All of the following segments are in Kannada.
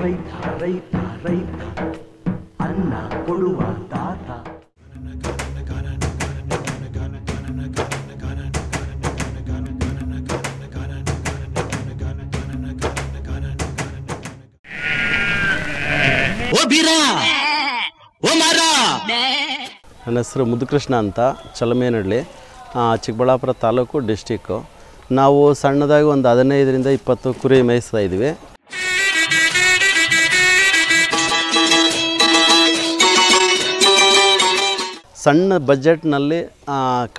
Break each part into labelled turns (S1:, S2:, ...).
S1: ರೈತ ರೈತ ರೈತ ಅನ್ನ ಕೊಡುವ ತಾತ.
S2: ನನ್ನ ಹೆಸರು ಮುದುಕೃಷ್ಣ ಅಂತ, ಚಲಮೇನಹಳ್ಳಿ, ಚಿಕ್ಕಬಳ್ಳಾಪುರ ತಾಲೂಕು, ಡಿಸ್ಟಿಕ್ಕು. ನಾವು ಸಣ್ಣದಾಗಿ ಒಂದು 15ರಿಂದ 20 ಕುರಿ ಮೇಯಿಸ್ತಾ ಇದ್ವಿ. ಸಣ್ಣ ಬಜೆಟ್ನಲ್ಲಿ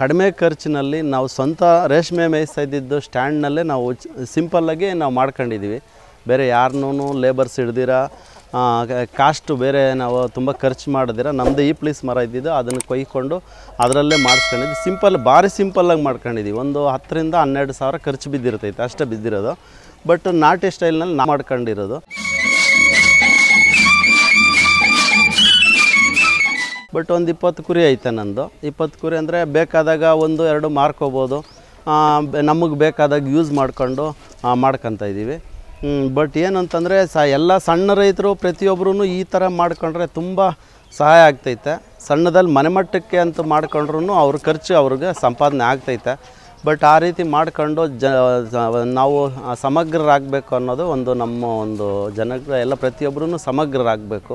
S2: ಕಡಿಮೆ ಖರ್ಚಿನಲ್ಲಿ ನಾವು ಸ್ವಂತ ರೇಷ್ಮೆ ಮೇಯಿಸ್ತಾ ಇದ್ದಿದ್ದು ಸ್ಟ್ಯಾಂಡ್ನಲ್ಲೇ ನಾವು ಸಿಂಪಲ್ಲಾಗಿ ನಾವು ಮಾಡ್ಕೊಂಡಿದ್ದೀವಿ. ಬೇರೆ ಯಾರನ್ನೂ ಲೇಬರ್ಸ್ ಹಿಡ್ದಿರ ಕಾಸ್ಟು ಬೇರೆ ನಾವು ತುಂಬ ಖರ್ಚು ಮಾಡಿದಿರ ನಮ್ಮದು ಈ ಪ್ಲೀಸ್ ಮರ ಇದ್ದಿದ್ದು ಅದನ್ನು ಕೊಯ್ಕೊಂಡು ಅದರಲ್ಲೇ ಮಾಡಿಸ್ಕೊಂಡಿದ್ದು. ಭಾರಿ ಸಿಂಪಲ್ಲಾಗಿ ಮಾಡ್ಕೊಂಡಿದ್ದೀವಿ. ಒಂದು 10ರಿಂದ 12 ಸಾವಿರ ಖರ್ಚು ಬಿದ್ದಿರ್ತೈತೆ, ಅಷ್ಟೇ ಬಿದ್ದಿರೋದು. ಬಟ್ ನಾಟಿ ಸ್ಟೈಲ್ನಲ್ಲಿ ನಾವು ಮಾಡ್ಕೊಂಡಿರೋದು. ಬಟ್ ಒಂದು 20 ಕುರಿ ಐತೆ ನಂದು. 20 ಕುರಿ ಅಂದರೆ ಬೇಕಾದಾಗ 1-2 ಮಾರ್ಕೋಬೋದು, ನಮಗೆ ಬೇಕಾದಾಗ ಯೂಸ್ ಮಾಡ್ಕೊಂಡು ಮಾಡ್ಕೊತ ಇದ್ದೀವಿ. ಬಟ್ ಏನಂತಂದರೆ ಎಲ್ಲ ಸಣ್ಣ ರೈತರು ಪ್ರತಿಯೊಬ್ಬರೂ ಈ ಥರ ಮಾಡ್ಕೊಂಡ್ರೆ ತುಂಬ ಸಹಾಯ ಆಗ್ತೈತೆ. ಸಣ್ಣದಲ್ಲಿ ಮನೆ ಮಟ್ಟಕ್ಕೆ ಅಂತ ಮಾಡ್ಕೊಂಡ್ರೂ ಅವ್ರ ಖರ್ಚು ಅವ್ರಿಗೆ ಸಂಪಾದನೆ ಆಗ್ತೈತೆ. ಬಟ್ ಆ ರೀತಿ ಮಾಡ್ಕೊಂಡು ನಾವು ಸಮಗ್ರರಾಗಬೇಕು ಅನ್ನೋದು ನಮ್ಮ ಒಂದು ಜನಗಳು ಎಲ್ಲ ಪ್ರತಿಯೊಬ್ಬರೂ ಸಮಗ್ರರಾಗಬೇಕು.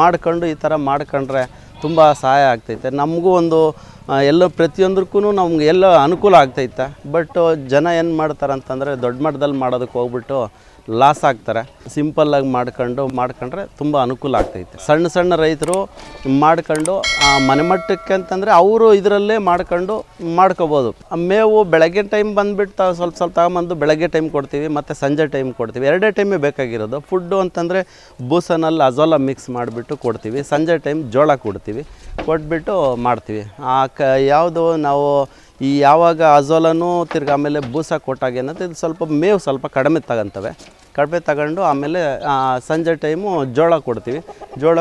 S2: ಮಾಡ್ಕೊಂಡು ಈ ಥರ ಮಾಡ್ಕೊಂಡ್ರೆ ತುಂಬ ಸಹಾಯ ಆಗ್ತೈತೆ. ನಮಗೂ ಒಂದು ಎಲ್ಲ ಪ್ರತಿಯೊಂದಕ್ಕೂ ನಮ್ಗೆ ಎಲ್ಲ ಅನುಕೂಲ ಆಗ್ತೈತೆ. ಬಟ್ ಜನ ಏನು ಮಾಡ್ತಾರೆ ಅಂತಂದರೆ ದೊಡ್ಡ ಮಟ್ಟದಲ್ಲಿ ಮಾಡೋದಕ್ಕೆ ಹೋಗ್ಬಿಟ್ಟು ಲಾಸ್ ಆಗ್ತಾರೆ. ಸಿಂಪಲ್ಲಾಗಿ ಮಾಡ್ಕೊಂಡ್ರೆ ತುಂಬ ಅನುಕೂಲ ಆಗ್ತೈತೆ. ಸಣ್ಣ ರೈತರು ಮಾಡ್ಕೊಂಡು ಮನೆ ಮಟ್ಟಕ್ಕೆ ಅಂತಂದರೆ ಅವರು ಇದರಲ್ಲೇ ಮಾಡ್ಕೋಬೋದು. ಮೇವು ಬೆಳಗ್ಗೆ ಟೈಮ್ ಬಂದುಬಿಟ್ಟು ಸ್ವಲ್ಪ ತಗೊಂಬಂದು ಬೆಳಗ್ಗೆ ಟೈಮ್ ಕೊಡ್ತೀವಿ, ಮತ್ತು ಸಂಜೆ ಟೈಮ್ ಕೊಡ್ತೀವಿ. 2 ಟೈಮೇ ಬೇಕಾಗಿರೋದು. ಫುಡ್ಡು ಅಂತಂದರೆ ಬೂಸನಲ್ಲಿ ಅಜೋಲಾ ಮಿಕ್ಸ್ ಮಾಡಿಬಿಟ್ಟು ಕೊಡ್ತೀವಿ. ಸಂಜೆ ಟೈಮ್ ಜೋಳ ಕೊಡ್ತೀವಿ, ಕೊಟ್ಬಿಟ್ಟು ಮಾಡ್ತೀವಿ. ಯಾವುದು ನಾವು ಯಾವಾಗ ಅಜೋಲನೂ ತಿರ್ಗಿ ಆಮೇಲೆ ಬೂಸ ಕೊಟ್ಟಾಗ ಏನಂತ ಇದು ಸ್ವಲ್ಪ ಮೇವು ಸ್ವಲ್ಪ ಕಡಿಮೆ ತಗೊಂಡು ಆಮೇಲೆ ಸಂಜೆ ಟೈಮು ಜೋಳ ಕೊಡ್ತೀವಿ. ಜೋಳ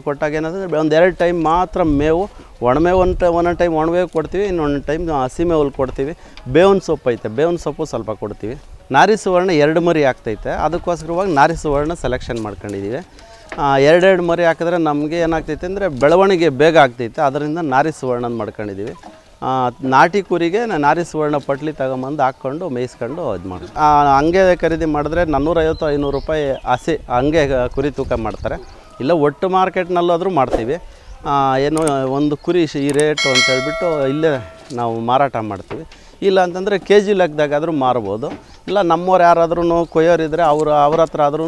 S2: ಕೊಟ್ಟಾಗ ಏನಂತಂದರೆ ಒಂದು 2 ಟೈಮ್ ಮಾತ್ರ ಮೇವು, ಒಣಮೇವು ಒಂದೊಂದು ಟೈಮ್ ಒಣಮೇವು ಕೊಡ್ತೀವಿ, ಇನ್ನೊಂದು ಟೈಮ್ ಹಸಿಮೇವು ಕೊಡ್ತೀವಿ. ಬೇವಿನ ಸೊಪ್ಪು ಐತೆ, ಬೇವಿನ ಸೊಪ್ಪು ಸ್ವಲ್ಪ ಕೊಡ್ತೀವಿ. ನಾರಿ ಸುವರ್ಣ 2 ಮರಿ ಆಗ್ತೈತೆ. ಅದಕ್ಕೋಸ್ಕರವಾಗಿ ನಾರಿ ಸುವರ್ಣ ಸೆಲೆಕ್ಷನ್ ಮಾಡ್ಕೊಂಡಿದ್ದೀವಿ. 2 ಮರಿ ಹಾಕಿದ್ರೆ ನಮಗೆ ಏನಾಗ್ತೈತೆ ಅಂದರೆ ಬೆಳವಣಿಗೆ ಬೇಗ ಆಗ್ತೈತೆ. ಅದರಿಂದ ನಾರಿ ಸುವರ್ಣ ಮಾಡ್ಕೊಂಡಿದ್ದೀವಿ. ನಾಟಿ ಕುರಿಗೆ ನಾರಿ ಸುವರ್ಣ ಪಟ್ಲಿ ತಗೊಂಬಂದು ಹಾಕ್ಕೊಂಡು ಮೇಯಿಸ್ಕೊಂಡು ಇದು ಮಾಡಿ ಹಂಗೆ ಖರೀದಿ ಮಾಡಿದ್ರೆ 450-500 ರೂಪಾಯಿ ಹಂಗೆ ಕುರಿ ತೂಕ ಮಾಡ್ತಾರೆ. ಇಲ್ಲ ಒಟ್ಟು ಮಾರ್ಕೆಟ್ನಲ್ಲಾದರೂ ಮಾಡ್ತೀವಿ. ಏನು ಒಂದು ಕುರಿ ಈ ರೇಟು ಅಂತ ಹೇಳ್ಬಿಟ್ಟು ಇಲ್ಲೇ ನಾವು ಮಾರಾಟ ಮಾಡ್ತೀವಿ. ಇಲ್ಲ ಅಂತಂದರೆ KG ಲೆಕ್ಕದಾಗಾದರೂ ಮಾರ್ಬೋದು. ಇಲ್ಲ ನಮ್ಮವ್ರು ಯಾರಾದ್ರೂ ಕೊಯ್ಯೋರಿದ್ದರೆ ಅವ್ರ ಹತ್ರ ಆದ್ರೂ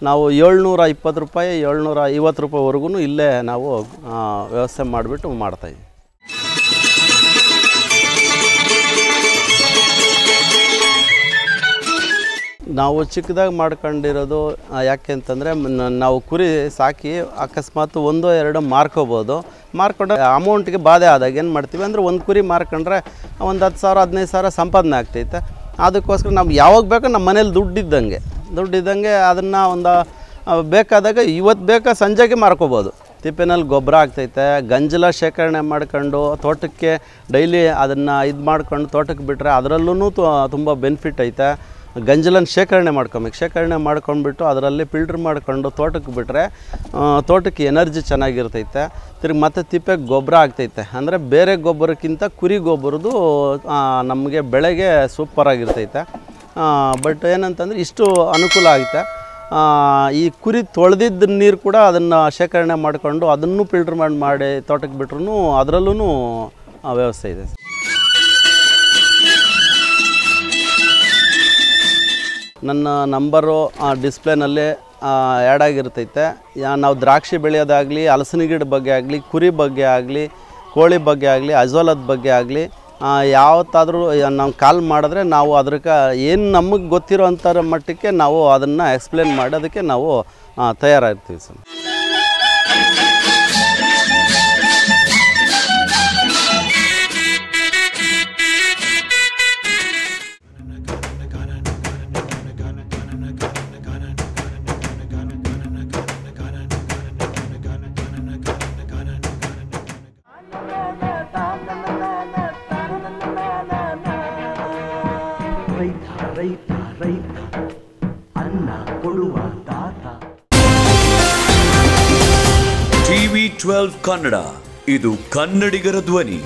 S2: ನಾವು 720 ರೂಪಾಯಿ 750 ರೂಪಾಯಿವರೆಗೂ ಇಲ್ಲೇ ನಾವು ವ್ಯವಸ್ಥೆ ಮಾಡಿಬಿಟ್ಟು ಮಾಡ್ತಾಯಿದ್ವಿ. ನಾವು ಚಿಕ್ಕದಾಗಿ ಮಾಡ್ಕೊಂಡಿರೋದು ಯಾಕೆ ಅಂತಂದರೆ ನಾವು ಕುರಿ ಸಾಕಿ ಅಕಸ್ಮಾತ್ 1-2 ಮಾರ್ಕೊಂಡ್ರೆ ಅಮೌಂಟ್ಗೆ ಬಾಧೆ ಆದಾಗ ಏನು ಮಾಡ್ತೀವಿ ಅಂದರೆ ಒಂದು ಕುರಿ ಮಾರ್ಕೊಂಡ್ರೆ ಒಂದು 10,000-15,000 ಸಾವಿರ ಸಂಪಾದನೆ ಆಗ್ತೈತೆ. ಅದಕ್ಕೋಸ್ಕರ ನಾವು ಯಾವಾಗ ಬೇಕೋ ನಮ್ಮ ಮನೇಲಿ ದುಡ್ಡಿದ್ದಂಗೆ ಅದನ್ನು ಒಂದು ಬೇಕಾದಾಗ ಇವತ್ತು ಬೇಕಾ ಸಂಜೆಗೆ ಮಾರ್ಕೋಬೋದು. ತಿಪ್ಪೆನಲ್ಲಿ ಗೊಬ್ಬರ ಆಗ್ತೈತೆ. ಗಂಜಲ ಶೇಖರಣೆ ಮಾಡ್ಕೊಂಡು ತೋಟಕ್ಕೆ ಡೈಲಿ ಅದನ್ನು ಇದು ಮಾಡ್ಕೊಂಡು ತೋಟಕ್ಕೆ ಬಿಟ್ಟರೆ ಅದರಲ್ಲೂ ತುಂಬ ಬೆನಿಫಿಟ್ ಐತೆ. ಗಂಜಲನ್ನು ಶೇಖರಣೆ ಮಾಡ್ಕೊಂಡ್ಬಿಟ್ಟು ಅದರಲ್ಲಿ ಫಿಲ್ಟ್ರ್ ಮಾಡ್ಕೊಂಡು ತೋಟಕ್ಕೆ ಬಿಟ್ಟರೆ ತೋಟಕ್ಕೆ ಎನರ್ಜಿ ಚೆನ್ನಾಗಿರ್ತೈತೆ. ತಿರ್ಗಿ ಮತ್ತೆ ತಿಪ್ಪೆಗೆ ಗೊಬ್ಬರ ಆಗ್ತೈತೆ. ಅಂದರೆ ಬೇರೆ ಗೊಬ್ಬರಕ್ಕಿಂತ ಕುರಿ ಗೊಬ್ಬರದ್ದು ನಮಗೆ ಬೆಳೆಗೆ ಸೂಪರಾಗಿರ್ತೈತೆ. ಬಟ್ ಏನಂತಂದರೆ ಇಷ್ಟು ಅನುಕೂಲ ಆಗುತ್ತೆ. ಈ ಕುರಿ ತೊಳೆದಿದ್ದ ನೀರು ಕೂಡ ಅದನ್ನು ಶೇಖರಣೆ ಮಾಡಿಕೊಂಡು ಅದನ್ನು ಫಿಲ್ಟ್ರ್ ಮಾಡಿ ತೋಟಕ್ಕೆ ಬಿಟ್ರೂ ಅದರಲ್ಲೂ ವ್ಯವಸ್ಥೆ ಇದೆ. ನನ್ನ ನಂಬರು ಡಿಸ್ಪ್ಲೇನಲ್ಲಿ ಆ್ಯಡ್ ಆಗಿರ್ತೈತೆ. ನಾವು ದ್ರಾಕ್ಷಿ ಬೆಳೆಯೋದಾಗಲಿ, ಹಲಸಿನ ಗಿಡ ಬಗ್ಗೆ ಆಗಲಿ, ಕುರಿ ಬಗ್ಗೆ ಆಗಲಿ, ಕೋಳಿ ಬಗ್ಗೆ ಆಗಲಿ, ಅಜೋಲದ ಬಗ್ಗೆ ಆಗಲಿ ಯಾವತ್ತಾದರೂ ನಾವು ಕಾಲ್ ಮಾಡಿದ್ರೆ ನಾವು ಅದಕ್ಕೆ ಏನು ನಮಗೆ ಗೊತ್ತಿರೋ ಅಂಥರ ಮಟ್ಟಕ್ಕೆ ನಾವು ಅದನ್ನು ಎಕ್ಸ್ಪ್ಲೇನ್ ಮಾಡೋದಕ್ಕೆ ನಾವು ತಯಾರಾಗಿರ್ತೀವಿ ಸರ್.
S1: ರೈತ ರೈತ ರೈತ ಅನ್ನ ಕೊಡುವ ದಾತ.
S3: TV12 ಕನ್ನಡ, ಇದು ಕನ್ನಡಿಗರ ಧ್ವನಿ.